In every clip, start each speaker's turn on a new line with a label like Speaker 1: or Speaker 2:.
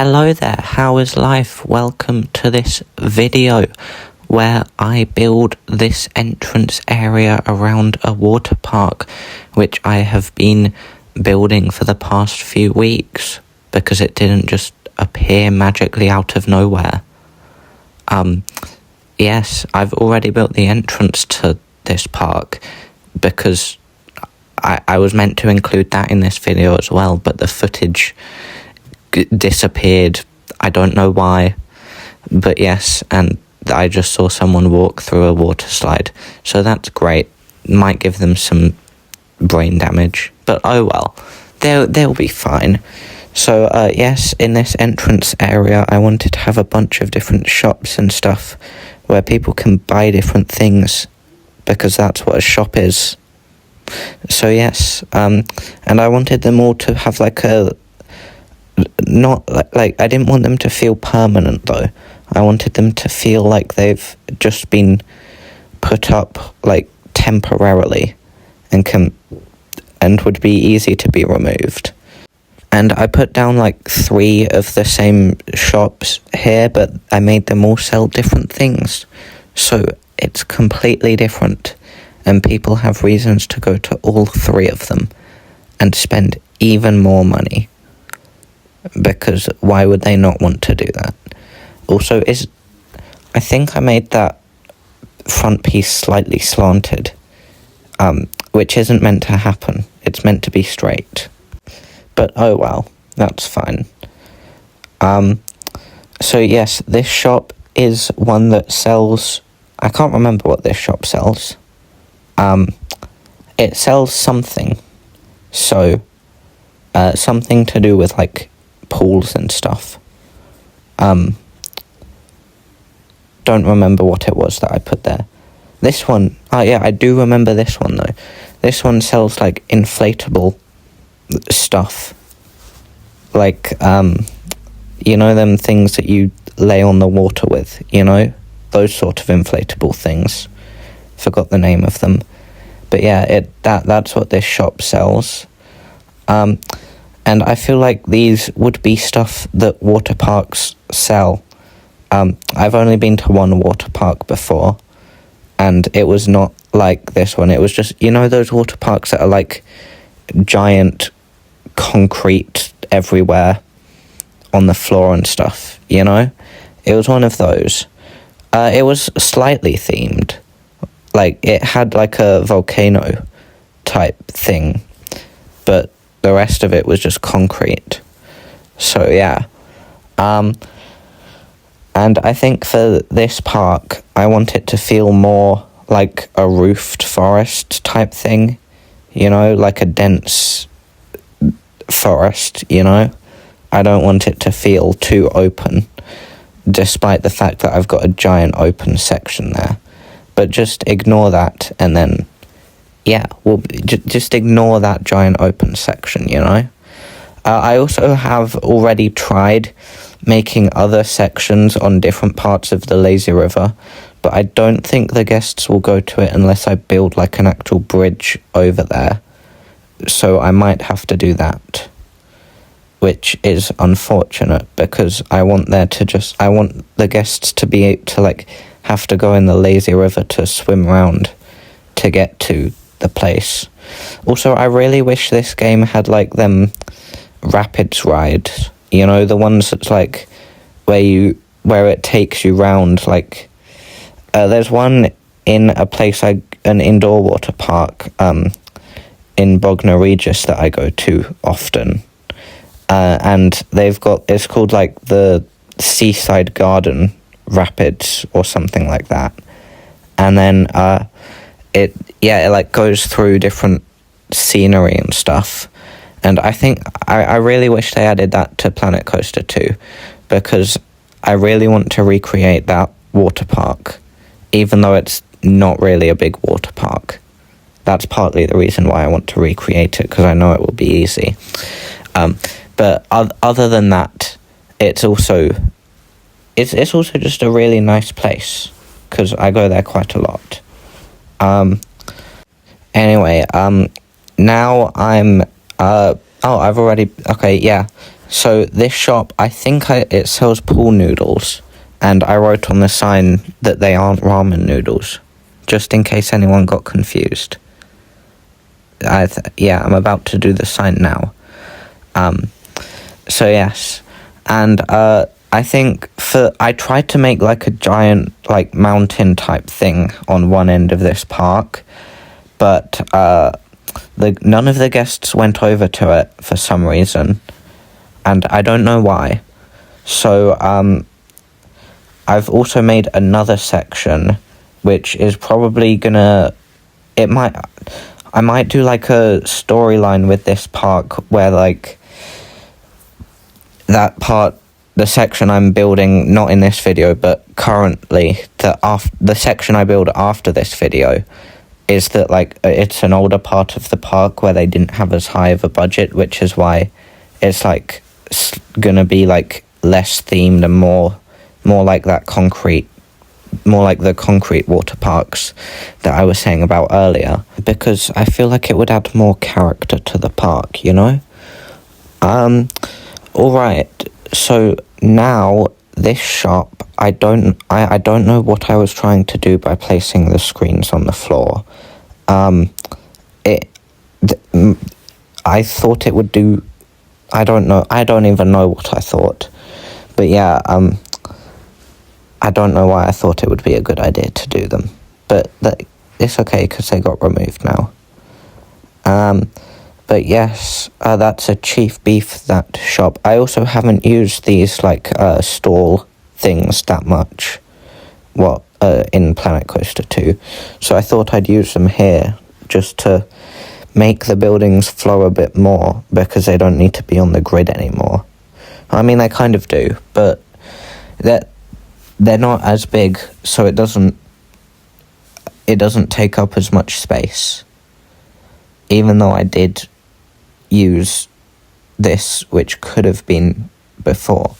Speaker 1: Hello there, how is life? Welcome to this video where I build this entrance area around a water park, which I have been building for the past few weeks because it didn't just appear magically out of nowhere. Yes, I've already built the entrance to this park because I was meant to include that in this video as well, but the footage disappeared. I don't know why, but yes, and I just saw someone walk through a water slide, so that's great. Might give them some brain damage, but oh well, they'll be fine. So yes, in this entrance area I wanted to have a bunch of different shops and stuff where people can buy different things, because that's what a shop is. So yes, and I wanted them all to have like a not like I didn't want them to feel permanent though. I wanted them to feel like they've just been put up like temporarily and would be easy to be removed. And I put down like 3 of the same shops here, but I made them all sell different things, so it's completely different, and people have reasons to go to all 3 of them and spend even more money, because why would they not want to do that? Also, I think I made that front piece slightly slanted, which isn't meant to happen. It's meant to be straight. But oh well, that's fine. So yes, this shop is one that sells, I can't remember what this shop sells. It sells something. So, something to do with like pools and stuff. Don't remember what it was that I put there. This one, oh yeah, I do remember this one though. This one sells like inflatable stuff. Like, you know them things that you lay on the water with, you know? Those sort of inflatable things. Forgot the name of them. But yeah, that's what this shop sells. And I feel like these would be stuff that water parks sell. I've only been to one water park before, and it was not like this one. It was just, you know those water parks that are like giant concrete everywhere on the floor and stuff, you know? It was one of those. It was slightly themed. Like, it had like a volcano type thing, but the rest of it was just concrete. So yeah. And I think for this park, I want it to feel more like a roofed forest type thing, you know, like a dense forest, you know? I don't want it to feel too open, despite the fact that I've got a giant open section there. But just ignore that, and then, yeah, just ignore that giant open section, you know? I also have already tried making other sections on different parts of the lazy river, but I don't think the guests will go to it unless I build like an actual bridge over there. So I might have to do that, which is unfortunate, because I want the guests to be able to like have to go in the lazy river to swim around to get to the place. Also, I really wish this game had like them rapids rides, you know, the ones that's like where it takes you round, like there's one in a place an indoor water park in Bognor Regis that I go to often, and it's called like the Seaside Garden Rapids or something like that, and then it like goes through different scenery and stuff. And I think I really wish they added that to Planet Coaster 2, because I really want to recreate that water park, even though it's not really a big water park. That's partly the reason why I want to recreate it, because I know it will be easy. But other than that, it's also just a really nice place, because I go there quite a lot. Anyway, now I'm I've already, okay, yeah. So this shop, I think it sells pool noodles, and I wrote on the sign that they aren't ramen noodles, just in case anyone got confused. I'm about to do the sign now. So yes, and I think I tried to make like a giant like mountain type thing on one end of this park, but none of the guests went over to it for some reason, and I don't know why. So I've also made another section, which is probably I might do like a storyline with this park where like that part, the section I'm building, not in this video, but currently, the section I build after this video is that like it's an older part of the park where they didn't have as high of a budget, which is why it's like gonna be like less themed and more like that concrete, more like the concrete water parks that I was saying about earlier, because I feel like it would add more character to the park, you know? Alright, so now this shop, I don't know what I was trying to do by placing the screens on the floor. I thought it would do, I don't even know what I thought, but yeah, I don't know why I thought it would be a good idea to do them, but it's okay because they got removed now. But yes, that's a Chief Beef, that shop. I also haven't used these like stall things that much, in Planet Coaster 2, so I thought I'd use them here just to make the buildings flow a bit more, because they don't need to be on the grid anymore. I mean, they kind of do, but they're not as big, so it doesn't take up as much space. Even though I did use this, which could have been before.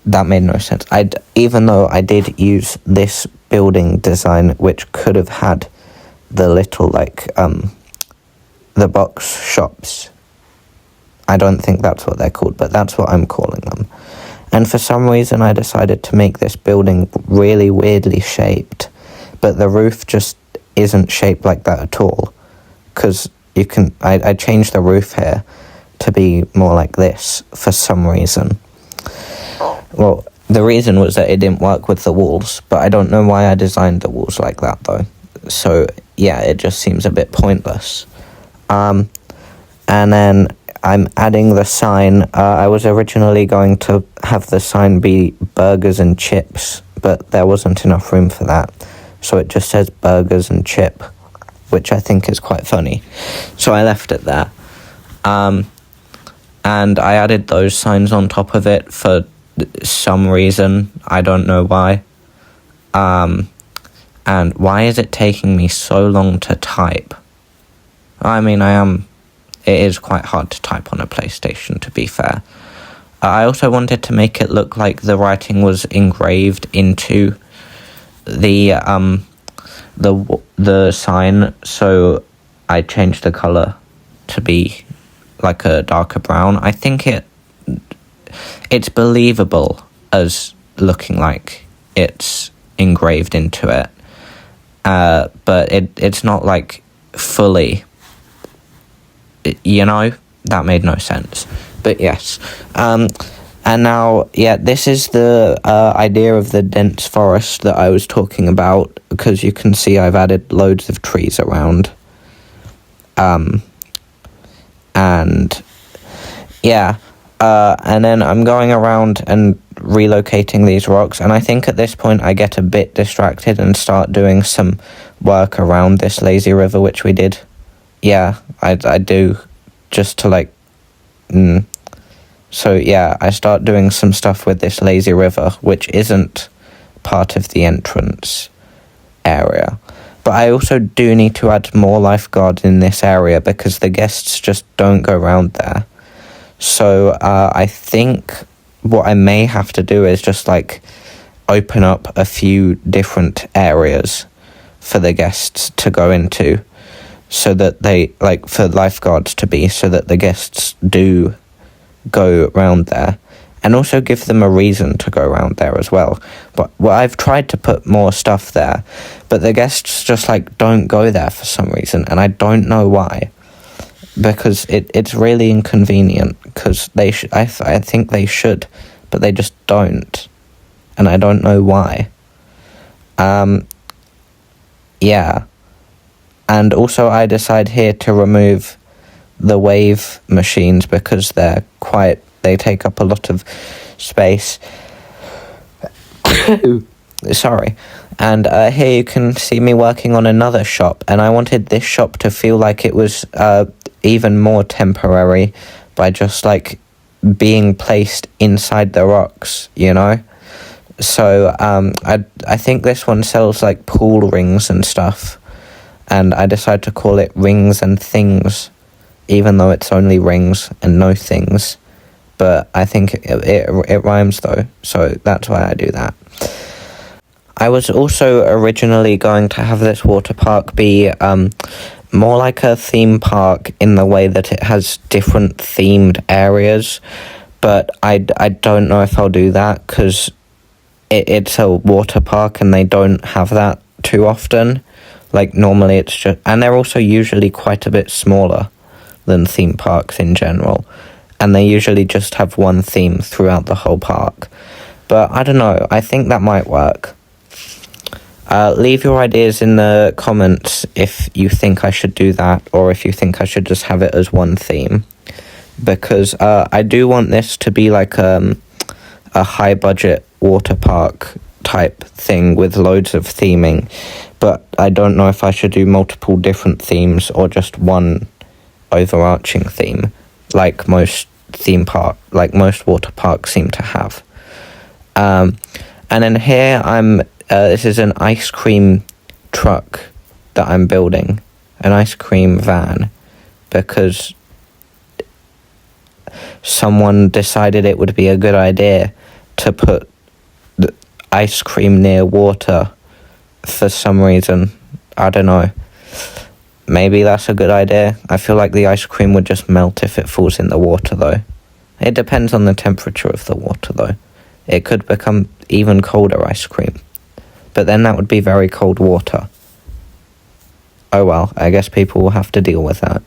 Speaker 1: That made no sense. Even though I did use this building design, which could have had the little, like, the box shops. I don't think that's what they're called, but that's what I'm calling them. And for some reason, I decided to make this building really weirdly shaped, but the roof just isn't shaped like that at all. Because I changed the roof here to be more like this for some reason. Well, the reason was that it didn't work with the walls, but I don't know why I designed the walls like that though. So yeah, it just seems a bit pointless. And then I'm adding the sign. I was originally going to have the sign be burgers and chips, but there wasn't enough room for that. So it just says burgers and chip, which I think is quite funny. So I left it there. And I added those signs on top of it for some reason. I don't know why. And why is it taking me so long to type? I mean, it is quite hard to type on a PlayStation, to be fair. I also wanted to make it look like the writing was engraved into the sign, so I changed the colour to be like a darker brown. I think it's believable as looking like it's engraved into it, but it's not like fully, you know? That made no sense. But yes, and now, yeah, this is the idea of the dense forest that I was talking about, because you can see I've added loads of trees around. And yeah, and then I'm going around and relocating these rocks, and I think at this point I get a bit distracted and start doing some work around this lazy river, which we did. Yeah, I do, just to like... So yeah, I start doing some stuff with this lazy river, which isn't part of the entrance area. But I also do need to add more lifeguards in this area, because the guests just don't go around there. So I think what I may have to do is just like open up a few different areas for the guests to go into, so that they, like, for lifeguards to be, so that the guests do go around there, and also give them a reason to go around there as well. But I've tried to put more stuff there, but the guests just like don't go there for some reason, and I don't know why. Because it's really inconvenient, because I think they should, but they just don't, and I don't know why. Yeah, and also I decide here to remove the wave machines because they take up a lot of space. Sorry. And here you can see me working on another shop, and I wanted this shop to feel like it was even more temporary by just like being placed inside the rocks, you know? So I think this one sells like pool rings and stuff, and I decided to call it Rings and Things, even though it's only rings and no things. But I think it rhymes though, so that's why I do that. I was also originally going to have this water park be more like a theme park in the way that it has different themed areas, but I don't know if I'll do that because it's a water park and they don't have that too often. Like normally it's just, and they're also usually quite a bit smaller than theme parks in general, and they usually just have one theme throughout the whole park. But I don't know, I think that might work. Leave your ideas in the comments if you think I should do that, or if you think I should just have it as one theme. Because I do want this to be like a high budget water park type thing with loads of theming. But I don't know if I should do multiple different themes or just one overarching theme, like most most water parks seem to have. And then here this is an ice cream truck that I'm building, an ice cream van, because someone decided it would be a good idea to put the ice cream near water for some reason. I don't know. Maybe that's a good idea. I feel like the ice cream would just melt if it falls in the water, though. It depends on the temperature of the water, though. It could become even colder ice cream. But then that would be very cold water. Oh well, I guess people will have to deal with that.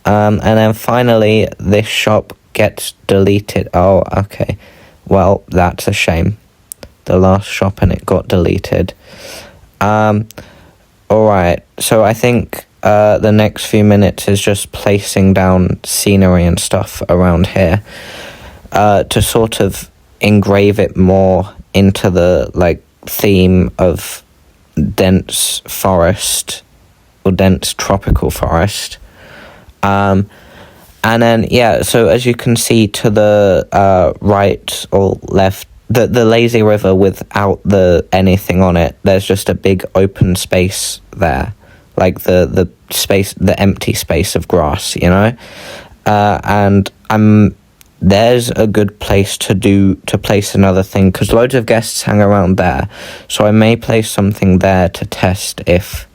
Speaker 1: And then finally, this shop gets deleted. Oh, okay. Well, that's a shame. The last shop and it got deleted. Alright, so I think the next few minutes is just placing down scenery and stuff around here to sort of engrave it more into the theme of dense forest or dense tropical forest. And then so as you can see to the right or left, the lazy river without anything on it, there's just a big open space there, like the space, the empty space of grass, you know. And there's a good place to place another thing, because loads of guests hang around there, so I may place something there to test if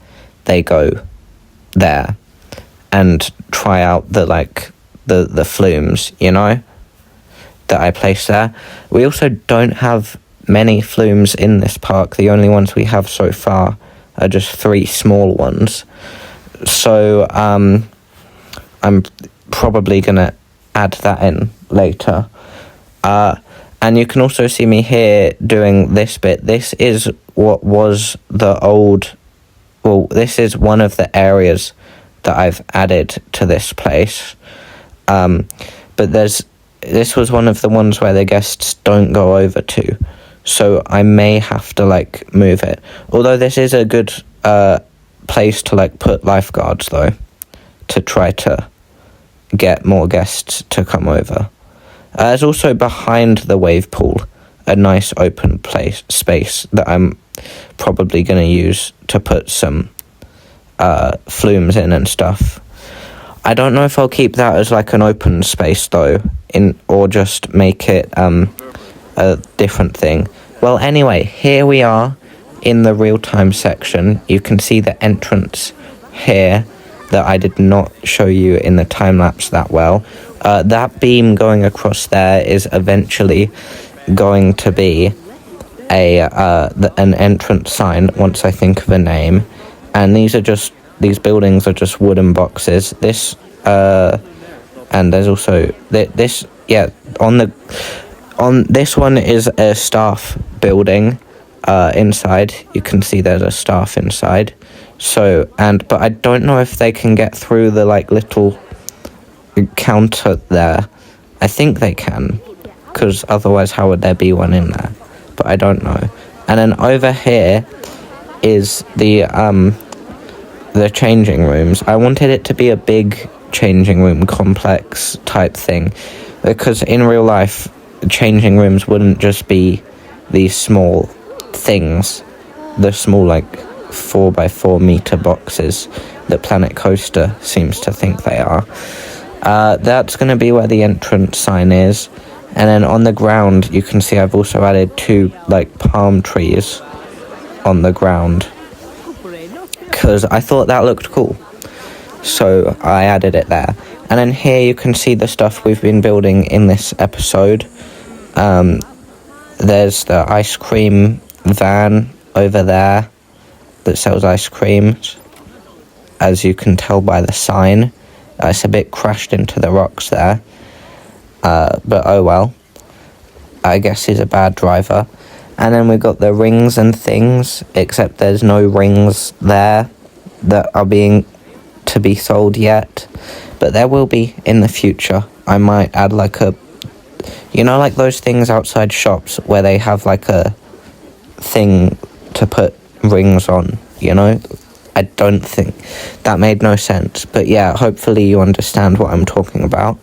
Speaker 1: they go there and try out the flumes, you know, that I place there. We also don't have many flumes in this park. The only ones we have so far are just 3 small ones, so I'm probably gonna add that in later. And you can also see me here doing this bit. This is what was the old, well, this is one of the areas that I've added to this place. But this was one of the ones where the guests don't go over to, so I may have to move it. Although this is a good place to put lifeguards though, to try to get more guests to come over. There's also behind the wave pool a nice open space that I'm probably going to use to put some flumes in and stuff. I don't know if I'll keep that as an open space though, or just make it a different thing. Well, anyway, here we are in the real-time section. You can see the entrance here that I did not show you in the time-lapse that well. That beam going across there is eventually going to be an entrance sign once I think of a name. And these buildings are just wooden boxes. This, and there's also this, yeah, on this one is a staff building. Inside, you can see there's a staff inside. So, but I don't know if they can get through the, like, little counter there. I think they can, because otherwise how would there be one in there? But I don't know. And then over here is the changing rooms. I wanted it to be a big changing room complex type thing, because in real life, changing rooms wouldn't just be these small things, the small, like, 4x4 meter boxes that Planet Coaster seems to think they are. That's going to be where the entrance sign is. And then on the ground, you can see I've also added 2, like, palm trees on the ground, because I thought that looked cool. So I added it there. And then here you can see the stuff we've been building in this episode. There's the ice cream van over there that sells ice creams, as you can tell by the sign. It's a bit crashed into the rocks there, but oh well, I guess he's a bad driver. And then we've got the rings and things, except there's no rings there that are to be sold yet, but there will be in the future. I might add, like, like those things outside shops where they have, like, a thing to put rings on, I don't think that made no sense, but yeah, hopefully you understand what I'm talking about.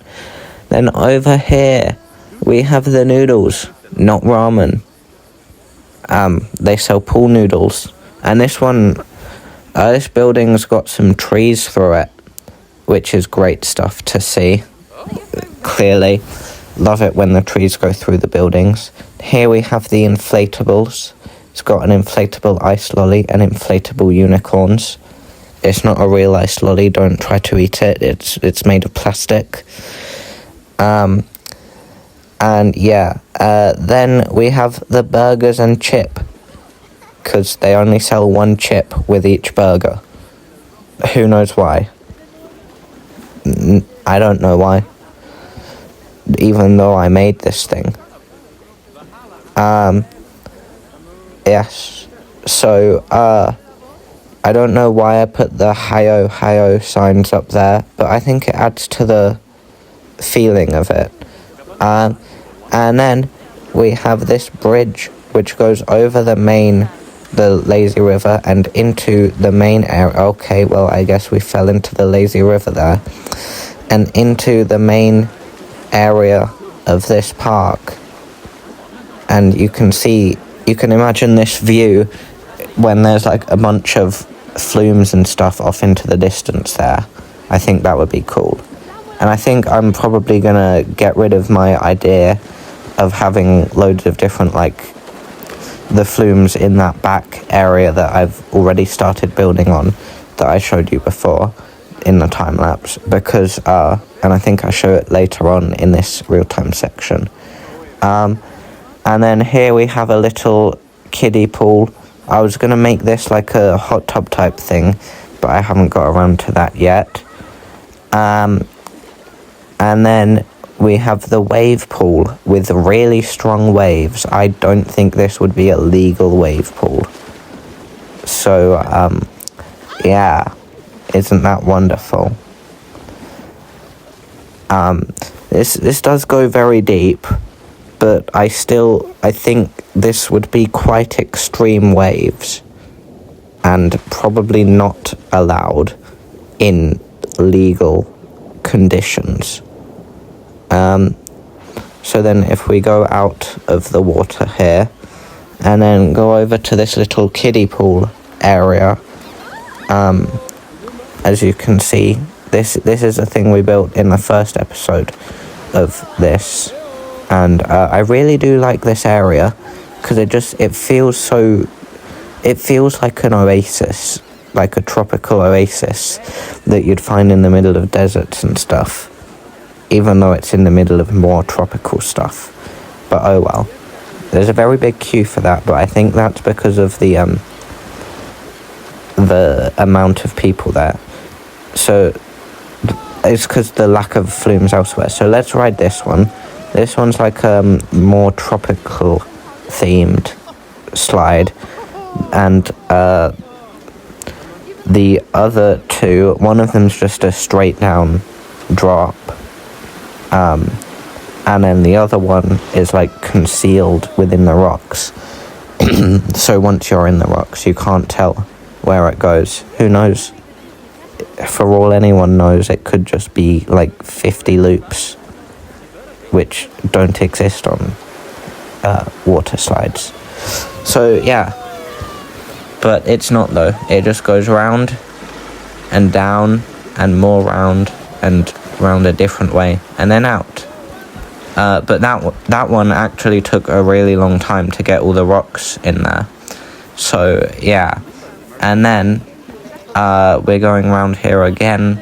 Speaker 1: Then over here we have the noodles, not ramen. They sell pool noodles, and this building's got some trees through it, which is great stuff to see. Clearly love it when the trees go through the buildings. Here we have the inflatables. It's got an inflatable ice lolly and inflatable unicorns. It's not a real ice lolly, don't try to eat it. It's made of plastic. And yeah, then we have the burgers and chip, because they only sell 1 chip with each burger. Who knows why? I don't know why, even though I made this thing. Yes, so, I don't know why I put the Hayo Hayo signs up there, but I think it adds to the feeling of it. And then we have this bridge, which goes over the lazy river and into the main area. Okay, well, I guess we fell into the lazy river there. And into the main area of this park. And you can imagine this view when there's, like, a bunch of flumes and stuff off into the distance there. I think that would be cool. And I think I'm probably gonna get rid of my idea of having loads of different, like, the flumes in that back area that I've already started building on, that I showed you before in the time lapse, because and I think I show it later on in this real-time section. And then here we have a little kiddie pool. I was going to make this like a hot tub type thing, but I haven't got around to that yet. And then we have the wave pool with really strong waves. I don't think this would be a legal wave pool. So, yeah, isn't that wonderful? This does go very deep, but I think this would be quite extreme waves and probably not allowed in legal conditions. So then if we go out of the water here and then go over to this little kiddie pool area, as you can see, this is a thing we built in the first episode of this, and I really do like this area because it feels like an oasis, like a tropical oasis that you'd find in the middle of deserts and stuff. even though it's in the middle of more tropical stuff. But oh well. There's a very big queue for that, but I think that's because of the amount of people there. So it's because the lack of flumes elsewhere. So let's ride this one. This one's like a more tropical themed slide, and the other two, one of them's just a straight down drop, and then the other one is like concealed within the rocks. So once you're in the rocks, you can't tell where it goes. Who knows? For all anyone knows, it could just be like 50 loops, which don't exist on water slides. So yeah, but it's not though. It just goes round and down and more round and round a different way and then out. But that one actually took a really long time to get all the rocks in there. So yeah, and then we're going around here again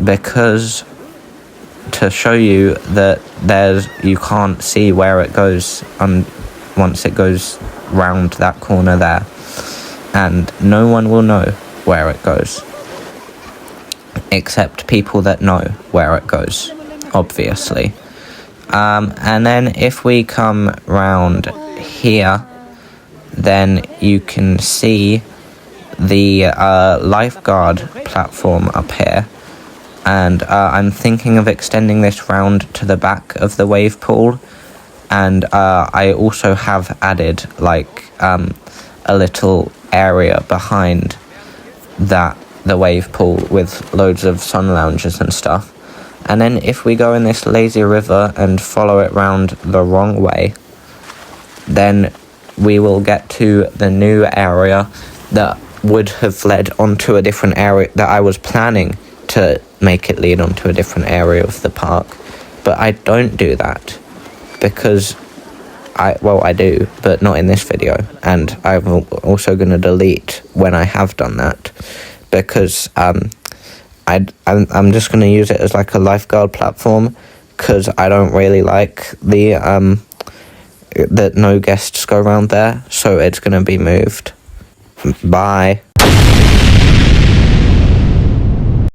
Speaker 1: because to show you that you can't see where it goes once it goes round that corner there, and no one will know where it goes except people that know where it goes, obviously. And then if we come round here, then you can see the lifeguard platform up here, and I'm thinking of extending this round to the back of the wave pool, and I also have added like a little area behind the wave pool with loads of sun lounges and stuff. And then if we go in this lazy river and follow it round the wrong way, then we will get to the new area that would have led onto a different area, that I was planning to make it lead onto a different area of the park. But I don't do that because I do, but not in this video. And I'm also going to delete when I have done that, because I'm just going to use it as like a lifeguard platform, because I don't really like that no guests go around there, so it's going to be moved. Bye.